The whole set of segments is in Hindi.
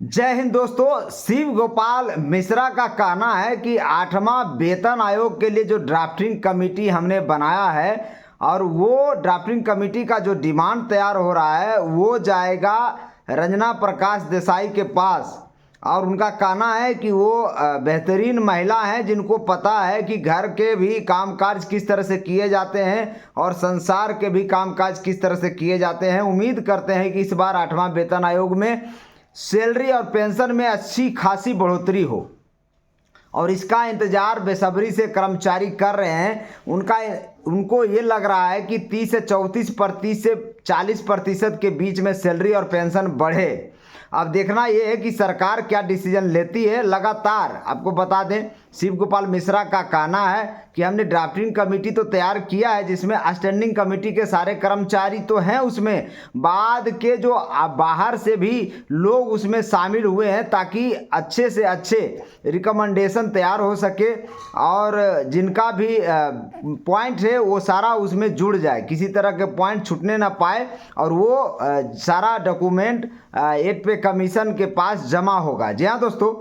जय हिंद दोस्तों। शिव गोपाल मिश्रा का कहना है कि 8वां वेतन आयोग के लिए जो ड्राफ्टिंग कमेटी हमने बनाया है और वो ड्राफ्टिंग कमेटी का जो डिमांड तैयार हो रहा है वो जाएगा रंजना प्रकाश देसाई के पास। और उनका कहना है कि वो बेहतरीन महिला हैं जिनको पता है कि घर के भी कामकाज किस तरह से किए जाते हैं और संसार के भी कामकाज किस तरह से किए जाते हैं। उम्मीद करते हैं कि इस बार 8वां वेतन आयोग में सैलरी और पेंशन में अच्छी खासी बढ़ोतरी हो और इसका इंतजार बेसब्री से कर्मचारी कर रहे हैं। उनको ये लग रहा है कि 30 से 34% से 40% के बीच में सैलरी और पेंशन बढ़े। अब देखना ये है कि सरकार क्या डिसीजन लेती है। लगातार आपको बता दें, शिव गोपाल मिश्रा का कहना है कि हमने ड्राफ्टिंग कमेटी तो तैयार किया है जिसमें स्टैंडिंग कमेटी के सारे कर्मचारी तो हैं, उसमें बाद के जो बाहर से भी लोग उसमें शामिल हुए हैं ताकि अच्छे से अच्छे रिकमेंडेशन तैयार हो सके और जिनका भी पॉइंट है वो सारा उसमें जुड़ जाए, किसी तरह के पॉइंट छूटने ना पाए और वो सारा डॉक्यूमेंट एक पे कमीशन के पास जमा होगा। जी हाँ दोस्तों,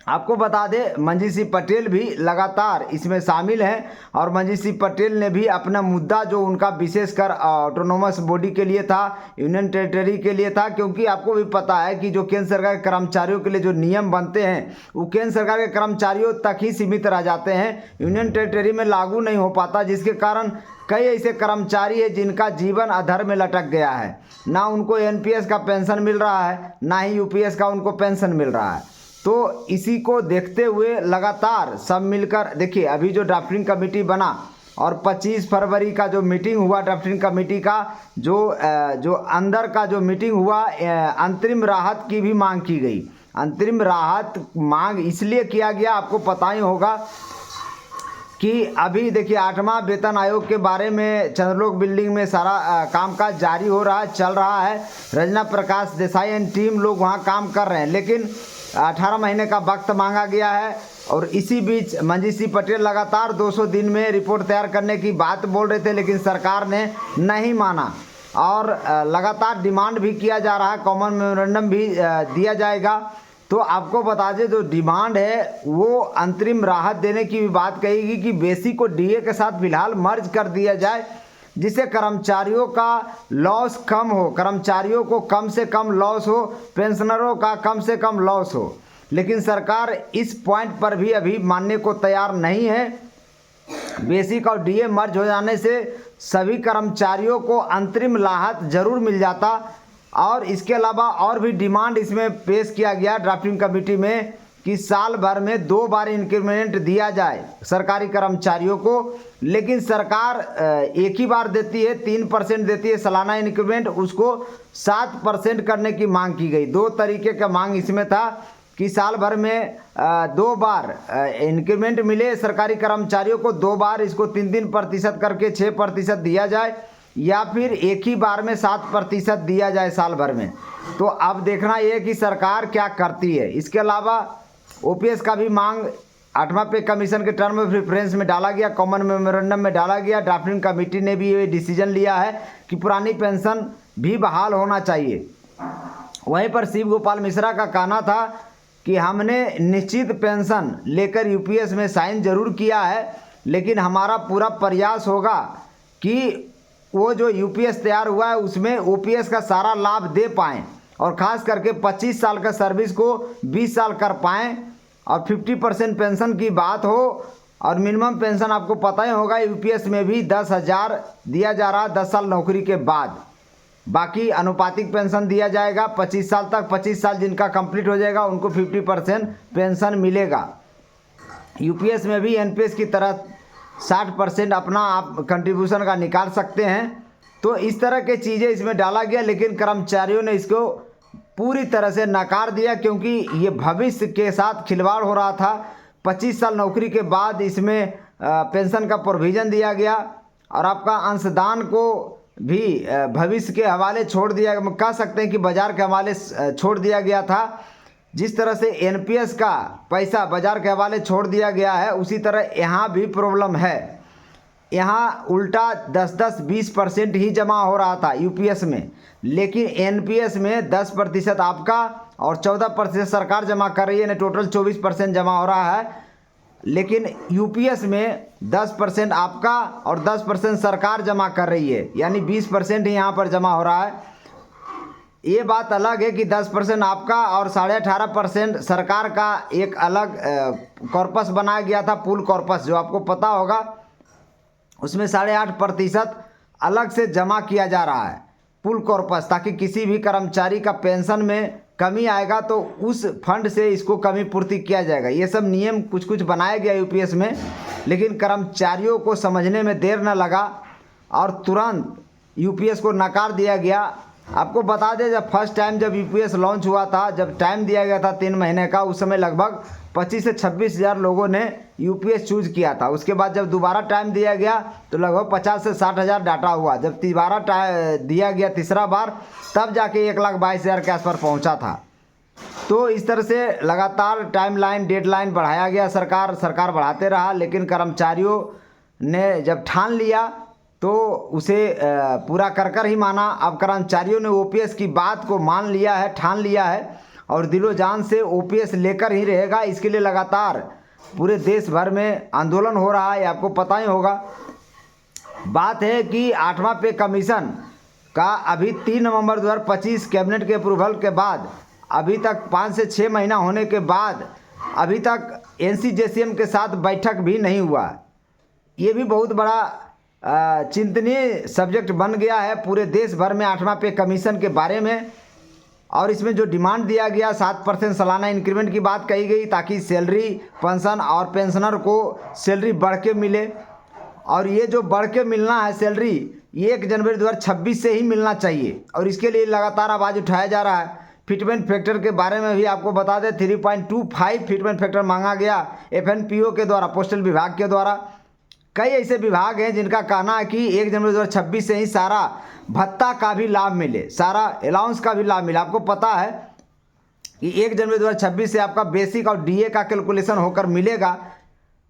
आपको बता दें मंजीत सिंह पटेल भी लगातार इसमें शामिल हैं और मंजीत सिंह पटेल ने भी अपना मुद्दा जो उनका विशेषकर ऑटोनोमस बॉडी के लिए था, यूनियन टेरिटरी के लिए था, क्योंकि आपको भी पता है कि जो केंद्र सरकार के कर्मचारियों के लिए जो नियम बनते हैं वो केंद्र सरकार के कर्मचारियों तक ही सीमित रह जाते हैं, यूनियन टेरिटरी में लागू नहीं हो पाता, जिसके कारण कई ऐसे कर्मचारी है जिनका जीवन अधर में लटक गया है। ना उनको एनपीएस का पेंशन मिल रहा है, ना ही यूपीएस का उनको पेंशन मिल रहा है। तो इसी को देखते हुए लगातार सब मिलकर देखिए, अभी जो ड्राफ्टिंग कमेटी बना और 25 फरवरी का जो मीटिंग हुआ ड्राफ्टिंग कमेटी का, जो अंदर का जो मीटिंग हुआ, अंतरिम राहत की भी मांग की गई। अंतरिम राहत मांग इसलिए किया गया, आपको पता ही होगा कि अभी देखिए 8वां वेतन आयोग के बारे में चंद्रलोक बिल्डिंग में सारा कामकाज जारी हो रहा है, चल रहा है। रंजना प्रकाश देसाई एंड टीम लोग वहाँ काम कर रहे हैं, लेकिन 18 महीने का वक्त मांगा गया है और इसी बीच मंजीत सिंह पटेल लगातार 200 दिन में रिपोर्ट तैयार करने की बात बोल रहे थे, लेकिन सरकार ने नहीं माना और लगातार डिमांड भी किया जा रहा है, कॉमन मेमोरेंडम भी दिया जाएगा। तो आपको बता दें जो डिमांड है वो अंतरिम राहत देने की भी बात कहेगी कि बेसिक को डीए के साथ फिलहाल मर्ज कर दिया जाए, जिससे कर्मचारियों का लॉस कम हो, कर्मचारियों को कम से कम लॉस हो, पेंशनरों का कम से कम लॉस हो। लेकिन सरकार इस पॉइंट पर भी अभी मानने को तैयार नहीं है। बेसिक और डीए मर्ज हो जाने से सभी कर्मचारियों को अंतरिम राहत जरूर मिल जाता। और इसके अलावा और भी डिमांड इसमें पेश किया गया ड्राफ्टिंग कमेटी में कि साल भर में 2 बार इंक्रीमेंट दिया जाए सरकारी कर्मचारियों को, लेकिन सरकार एक ही बार देती है, 3% देती है सालाना इंक्रीमेंट, उसको 7% करने की मांग की गई। 2 तरीके का मांग इसमें था कि साल भर में 2 बार इंक्रीमेंट मिले सरकारी कर्मचारियों को, 2 बार इसको 3% करके 6% दिया जाए, या फिर एक ही बार में 7% दिया जाए साल भर में। तो अब देखना यह कि सरकार क्या करती है। इसके अलावा ओपीएस का भी मांग 8वां पे कमीशन के टर्म ऑफ रेफरेंस में डाला गया, कॉमन मेमोरेंडम में डाला गया। ड्राफ्टिंग कमेटी ने भी ये डिसीजन लिया है कि पुरानी पेंशन भी बहाल होना चाहिए। वहीं पर शिव गोपाल मिश्रा का कहना था कि हमने निश्चित पेंशन लेकर यूपीएस में साइन जरूर किया है, लेकिन हमारा पूरा प्रयास होगा कि वो जो यूपीएस तैयार हुआ है उसमें ओपीएस का सारा लाभ दे पाएँ और ख़ास करके 25 साल का सर्विस को 20 साल कर पाएँ और 50% पेंशन की बात हो। और मिनिमम पेंशन आपको पता ही होगा यूपीएस में भी 10,000 दिया जा रहा है 10 साल नौकरी के बाद। बाकी अनुपातिक पेंशन दिया जाएगा 25 साल तक, 25 साल जिनका कंप्लीट हो जाएगा उनको 50% पेंशन मिलेगा। यूपीएस में भी एनपीएस की तरह 60% अपना आप कंट्रीब्यूशन का निकाल सकते हैं। तो इस तरह के चीज़ें इसमें डाला गया, लेकिन कर्मचारियों ने इसको पूरी तरह से नकार दिया क्योंकि ये भविष्य के साथ खिलवाड़ हो रहा था। 25 साल नौकरी के बाद इसमें पेंशन का प्रोविज़न दिया गया और आपका अंशदान को भी भविष्य के हवाले छोड़ दिया, कह सकते हैं कि बाज़ार के हवाले छोड़ दिया गया था। जिस तरह से एनपीएस का पैसा बाजार के हवाले छोड़ दिया गया है, उसी तरह यहाँ भी प्रॉब्लम है। यहाँ उल्टा 10-20% ही जमा हो रहा था यूपीएस में, लेकिन एनपीएस में 10% आपका और 14% सरकार जमा कर रही है, यानी टोटल 24% जमा हो रहा है। लेकिन यूपीएस में 10% आपका और 10% सरकार जमा कर रही है, यानी 20% ही यहाँ पर जमा हो रहा है। ये बात अलग है कि 10% आपका और 18.5% सरकार का एक अलग कॉर्पस बनाया गया था, पूल कॉर्पस, जो आपको पता होगा। उसमें 8.5% अलग से जमा किया जा रहा है पूल कॉर्पस, ताकि किसी भी कर्मचारी का पेंशन में कमी आएगा तो उस फंड से इसको कमी पूर्ति किया जाएगा। ये सब नियम कुछ कुछ बनाया गया यूपीएस में, लेकिन कर्मचारियों को समझने में देर न लगा और तुरंत यूपीएस को नकार दिया गया। आपको बता दें, जब फर्स्ट टाइम जब यूपीएस लॉन्च हुआ था, जब टाइम दिया गया था 3 महीने का, उस समय लगभग 25 से 26 हज़ार लोगों ने यूपीएस चूज किया था। उसके बाद जब दोबारा टाइम दिया गया तो लगभग 50 से 60 हज़ार डाटा हुआ। जब दोबारा दिया गया तीसरा बार, तब जाके 1,22,000 के आसपास पहुंचा था। तो इस तरह से लगातार टाइमलाइन, डेडलाइन बढ़ाया गया, सरकार बढ़ाते रहा, लेकिन कर्मचारियों ने जब ठान लिया तो उसे पूरा कर ही माना। अब कर्मचारियों ने ओपीएस की बात को मान लिया है, ठान लिया है और दिलो जान से ओपीएस लेकर ही रहेगा। इसके लिए लगातार पूरे देश भर में आंदोलन हो रहा है, आपको पता ही होगा। बात है कि 8वां पे कमीशन का अभी 3 नवंबर 2025 कैबिनेट के अप्रूवल के बाद अभी तक 5 से 6 महीना होने के बाद अभी तक एनसीजेसीएम के साथ बैठक भी नहीं हुआ। ये भी बहुत बड़ा चिंतनीय सब्जेक्ट बन गया है पूरे देश भर में 8वां पे कमीशन के बारे में। और इसमें जो डिमांड दिया गया 7% सालाना इंक्रीमेंट की बात कही गई, ताकि सैलरी, पेंशन और पेंशनर को सैलरी बढ़ के मिले। और ये जो बढ़ के मिलना है सैलरी, ये 1 जनवरी 2026 से ही मिलना चाहिए और इसके लिए लगातार आवाज़ उठाया जा रहा है। फिटमेंट फैक्टर के बारे में भी आपको बता दें, 3.25 फिटमेंट फैक्टर मांगा गया एफएनपीओ के द्वारा, पोस्टल विभाग के द्वारा। कई ऐसे विभाग हैं जिनका कहना है कि 1 जनवरी 2026 से ही सारा भत्ता का भी लाभ मिले, सारा अलाउंस का भी लाभ मिले। आपको पता है कि 1 जनवरी 2026 से आपका बेसिक और डीए का कैलकुलेशन होकर मिलेगा,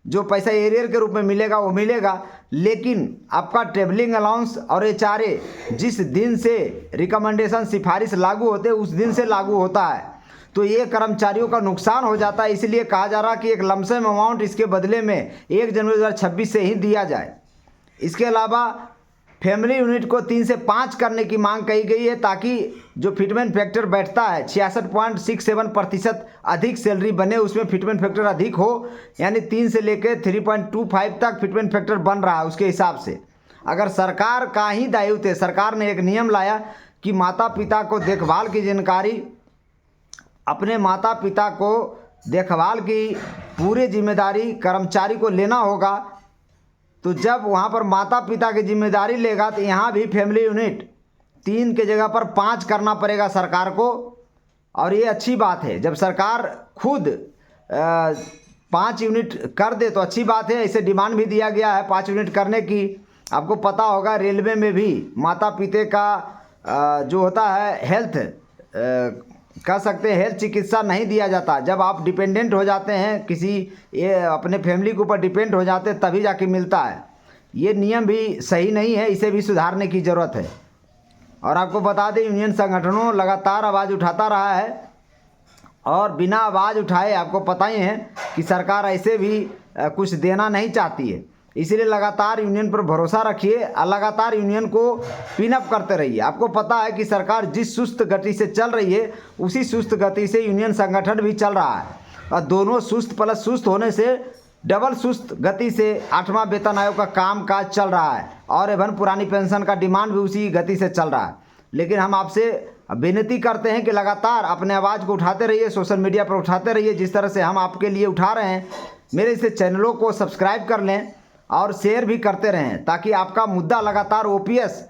जो पैसा एरियर के रूप में मिलेगा वो मिलेगा, लेकिन आपका ट्रेवलिंग अलाउंस और एचआरए जिस दिन से रिकमेंडेशन, सिफारिश लागू होते हैं उस दिन से लागू होता है। तो ये कर्मचारियों का नुकसान हो जाता है, इसलिए कहा जा रहा कि एक लमसम अमाउंट इसके बदले में 1 जनवरी 2026 से ही दिया जाए। इसके अलावा फैमिली यूनिट को 3 से 5 करने की मांग कही गई है, ताकि जो फिटमेंट फैक्टर बैठता है 66.67% अधिक सैलरी बने, उसमें फिटमेंट फैक्टर अधिक हो, यानी 3 से लेकर 3.25 तक फिटमेंट फैक्टर बन रहा है। उसके हिसाब से अगर सरकार का ही दायित्व है, सरकार ने एक नियम लाया कि माता पिता को देखभाल की जानकारी, अपने माता पिता को देखभाल की पूरी जिम्मेदारी कर्मचारी को लेना होगा। तो जब वहाँ पर माता पिता की जिम्मेदारी लेगा तो यहाँ भी फैमिली यूनिट 3 के जगह पर 5 करना पड़ेगा सरकार को। और ये अच्छी बात है, जब सरकार खुद 5 यूनिट कर दे तो अच्छी बात है। ऐसे डिमांड भी दिया गया है 5 यूनिट करने की। आपको पता होगा रेलवे में भी माता पिता का जो होता है हेल्थ, कह सकते हैं हेल्थ चिकित्सा नहीं दिया जाता। जब आप डिपेंडेंट हो जाते हैं किसी, ये अपने फैमिली के ऊपर डिपेंड हो जाते हैं तभी जाके मिलता है। ये नियम भी सही नहीं है, इसे भी सुधारने की ज़रूरत है। और आपको बता दें, यूनियन संगठनों लगातार आवाज़ उठाता रहा है और बिना आवाज़ उठाए आपको पता ही है कि सरकार ऐसे भी कुछ देना नहीं चाहती है। इसलिए लगातार यूनियन पर भरोसा रखिए और लगातार यूनियन को पिनअप करते रहिए। आपको पता है कि सरकार जिस सुस्त गति से चल रही है उसी सुस्त गति से यूनियन संगठन भी चल रहा है, और दोनों सुस्त प्लस सुस्त होने से डबल सुस्त गति से 8वां वेतन आयोग का काम काज चल रहा है और एवं पुरानी पेंशन का डिमांड भी उसी गति से चल रहा है। लेकिन हम आपसे विनती करते हैं कि लगातार अपने आवाज़ को उठाते रहिए, सोशल मीडिया पर उठाते रहिए, जिस तरह से हम आपके लिए उठा रहे हैं। मेरे इस चैनलों को सब्सक्राइब कर लें और शेयर भी करते रहें, ताकि आपका मुद्दा लगातार ओपीएस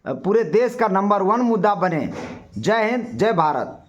पूरे देश का नंबर 1 मुद्दा बने। जय हिंद, जय भारत।